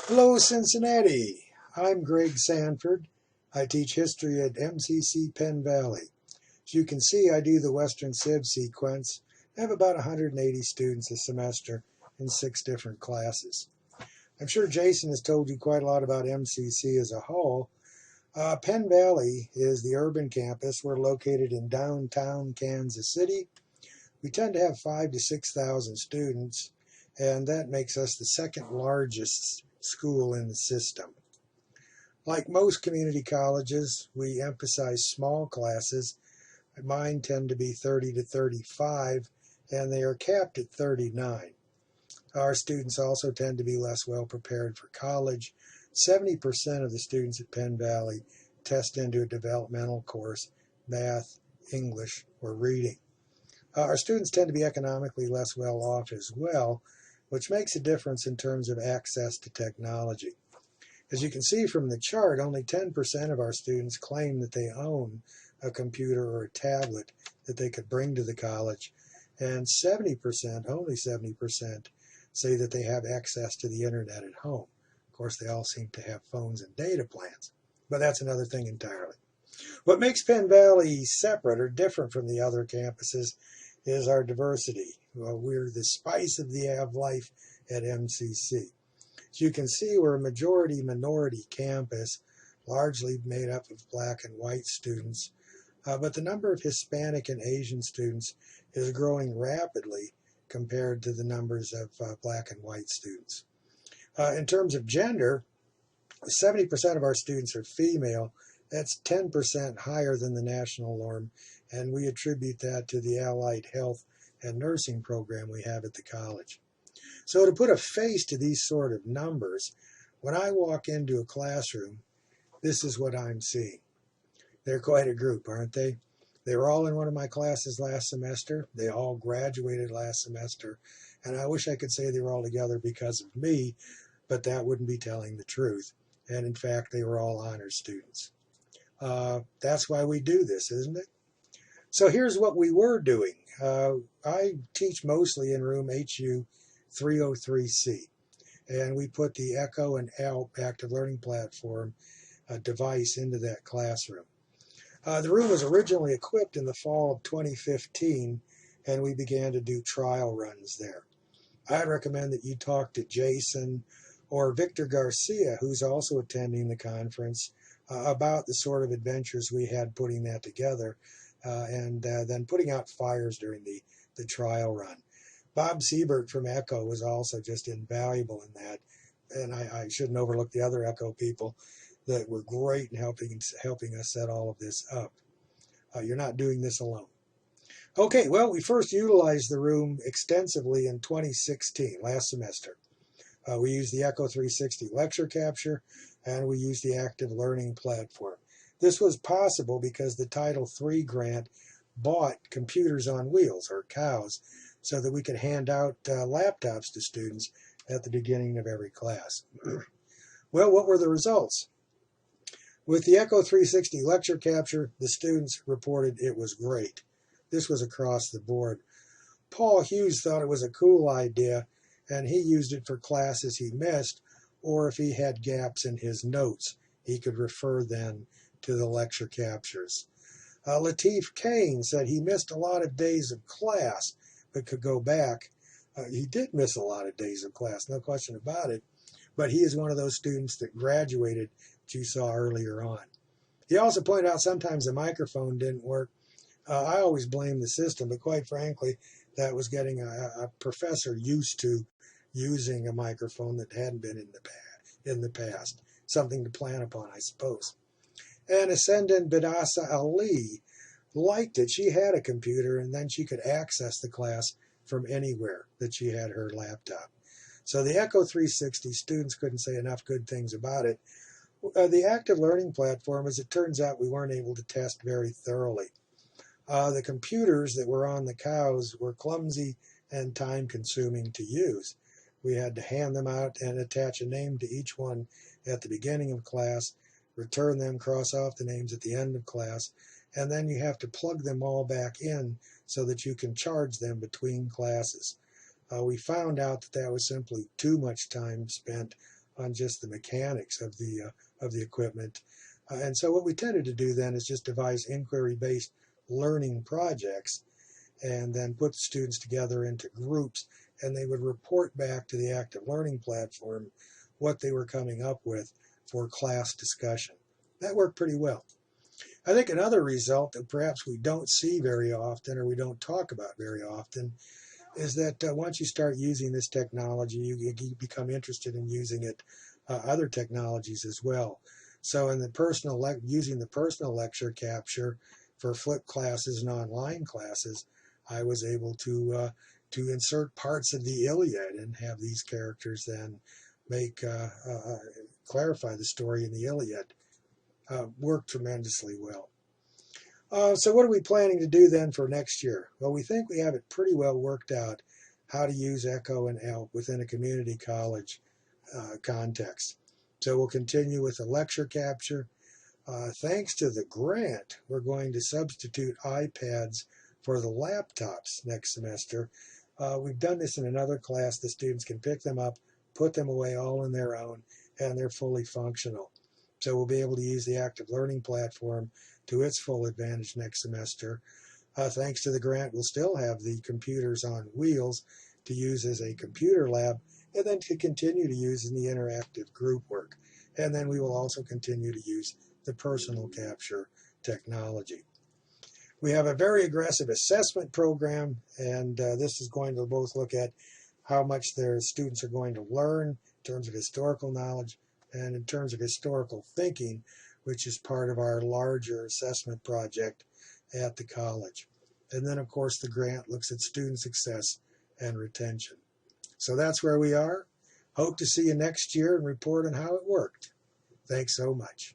Hello, Cincinnati. I'm Greg Sanford. I teach history at MCC Penn Valley. As you can see, I do the Western Civ sequence. I have about 180 students a semester in 6 different classes. I'm sure Jason has told you quite a lot about MCC as a whole. Penn Valley is the urban campus. We're located in downtown Kansas City. We tend to have 5,000 to 6,000 students, and that makes us the second largest school in the system. Like most community colleges, we emphasize small classes. Mine tend to be 30 to 35, and they are capped at 39. Our students also tend to be less well prepared for college. 70% of the students at Penn Valley test into a developmental course, math, English, or reading. Our students tend to be economically less well off as well, which makes a difference in terms of access to technology. As you can see from the chart, only 10% of our students claim that they own a computer or a tablet that they could bring to the college, and 70%, only 70%, say that they have access to the internet at home. Of course, they all seem to have phones and data plans, but that's another thing entirely. What makes Penn Valley separate or different from the other campuses is our diversity. Well, we're the spice of life at MCC. As you can see, we're a majority-minority campus, largely made up of black and white students, but the number of Hispanic and Asian students is growing rapidly compared to the numbers of black and white students. In terms of gender, 70% of our students are female. That's 10% higher than the national norm, and we attribute that to the allied health and nursing program we have at the college. So to put a face to these sort of numbers, when I walk into a classroom, this is what I'm seeing. They're quite a group, aren't they? They were all in one of my classes last semester. They all graduated last semester, and I wish I could say they were all together because of me, but that wouldn't be telling the truth. And in fact, they were all honor students. That's why we do this, isn't it? So here's what we were doing. I teach mostly in room HU 303C, and we put the Echo and ALP active learning platform device into that classroom. The room was originally equipped in the fall of 2015, and we began to do trial runs there. I'd recommend that you talk to Jason or Victor Garcia, who's also attending the conference, about the sort of adventures we had putting that together, and then putting out fires during the trial run. Bob Siebert from Echo was also just invaluable in that, and I shouldn't overlook the other Echo people that were great in helping us set all of this up. You're not doing this alone. Okay, well, we first utilized the room extensively in 2016, last semester. We used the Echo 360 lecture capture, and we used the active learning platform. This was possible because the Title III grant bought computers on wheels, or cows, so that we could hand out laptops to students at the beginning of every class. Well, what were the results? With the Echo 360 lecture capture, the students reported it was great. This was across the board. Paul Hughes thought it was a cool idea, and he used it for classes he missed, or if he had gaps in his notes, he could refer then to the lecture captures. Lateef Kane said he missed a lot of days of class, but could go back. He did miss a lot of days of class, no question about it, but he is one of those students that graduated that you saw earlier on. He also pointed out sometimes the microphone didn't work. I always blame the system, but quite frankly, that was getting a professor used to using a microphone that hadn't been in the past. Something to plan upon, I suppose. And Ascendant Bidasa Ali liked it. She had a computer, and then she could access the class from anywhere that she had her laptop. So the Echo 360, students couldn't say enough good things about it. The active learning platform, as it turns out, we weren't able to test very thoroughly. The computers that were on the cows were clumsy and time-consuming to use. We had to hand them out and attach a name to each one at the beginning of class, return them, cross off the names at the end of class, and then you have to plug them all back in so that you can charge them between classes. We found out that that was simply too much time spent on just the mechanics of the equipment. And so what we tended to do then is just devise inquiry-based learning projects and then put the students together into groups, and they would report back to the active learning platform what they were coming up with for class discussion. That worked pretty well. I think another result that perhaps we don't see very often or we don't talk about very often is that once you start using this technology, you become interested in using it, other technologies as well. So in the using the personal lecture capture for flipped classes and online classes, I was able to insert parts of the Iliad and have these characters then make clarify the story in the Iliad. Worked tremendously well. So what are we planning to do then for next year? Well, we think we have it pretty well worked out how to use Echo and ELP within a community college context. So we'll continue with the lecture capture. Thanks to the grant, we're going to substitute iPads for the laptops next semester. We've done this in another class. The students can pick them up, put them away all on their own, and they're fully functional. So we'll be able to use the active learning platform to its full advantage next semester. Thanks to the grant, we'll still have the computers on wheels to use as a computer lab, and then to continue to use in the interactive group work. And then we will also continue to use the personal capture technology. We have a very aggressive assessment program, and this is going to both look at how much their students are going to learn in terms of historical knowledge and in terms of historical thinking, which is part of our larger assessment project at the college. And then, of course, the grant looks at student success and retention. So that's where we are. Hope to see you next year and report on how it worked. Thanks so much.